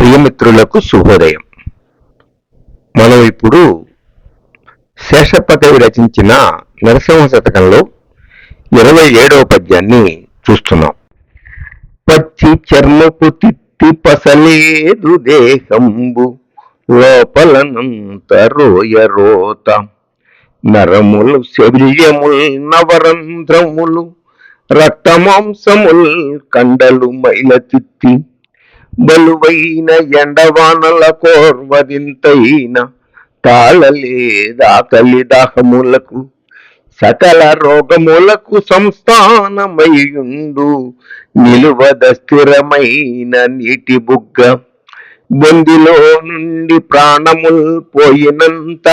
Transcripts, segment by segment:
ప్రియమిత్రులకు శుభోదయం. మనం ఇప్పుడు శేషప్ప కవి రచించిన నరసింహ శతకంలో 27వ పద్యాన్ని చూస్తున్నాం. పచ్చి చర్మపు తిత్తి పసలేదు దేహంబు లోపలనంత రోయ రోత నరములు శౌర్యముల్ నవరంధ్రములు రక్తమాంసముల్ కండలు మైల తిత్తి బలువైన ఎండవానల కోర్వదింతైన తాళలేదాకలి దాహములకు సకల రోగములకు సంస్థానమయ్యుండు నిలువద స్థిరమైన నీటి బుగ్గ బొందిలో నుండి ప్రాణముల్ పోయినంత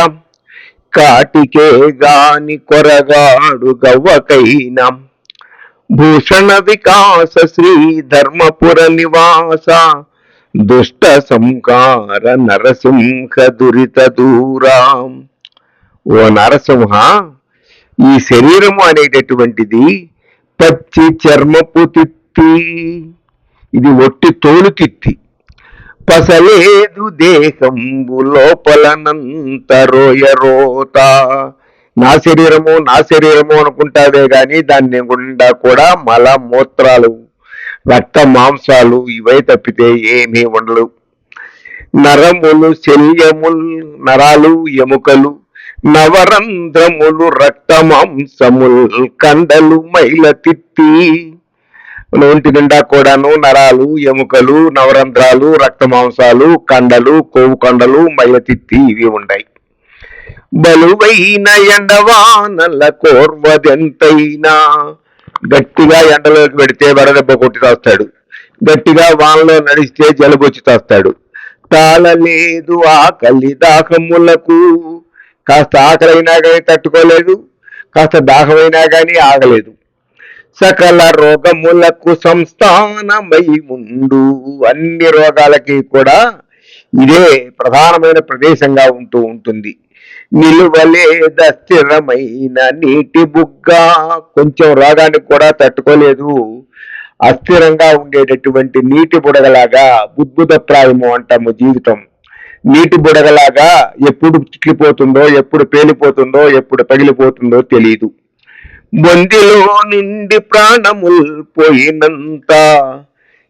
కాటికే గాని కొరగాడు గవ్వకైన భూషణ వికాస శ్రీ ధర్మపుర నివాస దుష్ట సంకార నరసింహ దురిత దూరా. ఓ నరసింహ, ఈ శరీరము అనేటటువంటిది పచ్చి చర్మపు తిత్తి, ఇది ఒట్టి తోలు తిత్తి. పసలేదు దేహంబు లోపలనంత రోయ రోత, నా శరీరము అనుకుంటావే గాని దాన్ని గుండా కూడా మల మూత్రాలు రక్త మాంసాలు ఇవే తప్పితే ఏమీ ఉండవు. నరములు శల్యములు నరాలు ఎముకలు నవరంధ్రములు రక్త మాంసములు కండలు మైల తిత్తి, ఒంటి నిండా కూడాను నరాలు ఎముకలు నవరంధ్రాలు రక్త మాంసాలు కండలు కొవ్వు కండలు మైల తిత్తి ఇవి ఉన్నాయి. బలువైన ఎండవానల కోర్వదెంతైనా, గట్టిగా ఎండలోకి పెడితే వడదెబ్బ కొట్టి తాస్తాడు, గట్టిగా వానలో నడిస్తే జలుబొచ్చి తాస్తాడు. తాళలేదు ఆకలి దాహములకు, కాస్త ఆకలైనా కానీ తట్టుకోలేదు, కాస్త దాహమైనా కానీ ఆగలేదు. సకల రోగములకు సంస్థానమై ఉండు, అన్ని రోగాలకి కూడా ఇదే ప్రధానమైన ప్రదేశంగా ఉంటూ ఉంటుంది. నిలువలేద స్థిరమైన నీటి బుగ్గ, కొంచెం రోగానికి కూడా తట్టుకోలేదు, అస్థిరంగా ఉండేటటువంటి నీటి బుడగలాగా బుద్భుతప్రాయము అంటాము జీవితం. నీటి బుడగలాగా ఎప్పుడు చిక్కిపోతుందో ఎప్పుడు పేలిపోతుందో ఎప్పుడు పగిలిపోతుందో తెలియదు. బొందిలో నుండి ప్రాణముల్ పోయినంత,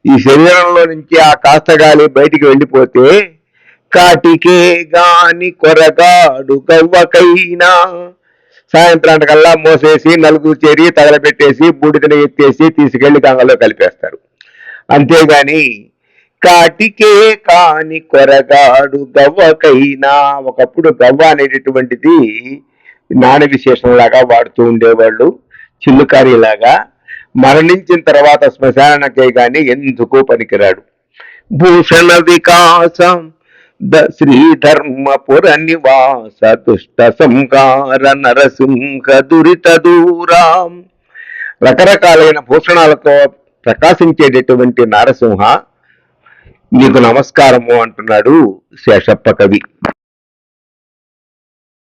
ఈ శరీరంలో నుంచి ఆ కాస్త గాలి బయటికి వెళ్ళిపోతే కాటికే గాని కొరగాడు గవ్వకైనా, సాయంత్రానికల్లా మోసేసి నలుగురు చేరి తగలబెట్టేసి బూడిదని ఎత్తేసి తీసుకెళ్లి గంగలో కలిపేస్తారు. అంతేగాని కాటికే కాని కొరగాడు గవ్వకైనా, ఒకప్పుడు గవ్వ అనేటటువంటిది నాణ విశేషంలాగా వాడుతూ ఉండేవాళ్ళు, చిల్లుకారీలాగా. మరణించిన తర్వాత శ్మశానకే గాని ఎందుకు పనికిరాడు. భూషణ వికాసం శ్రీ ధర్మపుర నివాస దుష్ట సంకార నరసింహ దురిత దూరా. రకరకాలైన భూషణాలతో ప్రకాశించేటటువంటి నరసింహ, నీకు నమస్కారము అంటున్నాడు శేషప్ప కవి.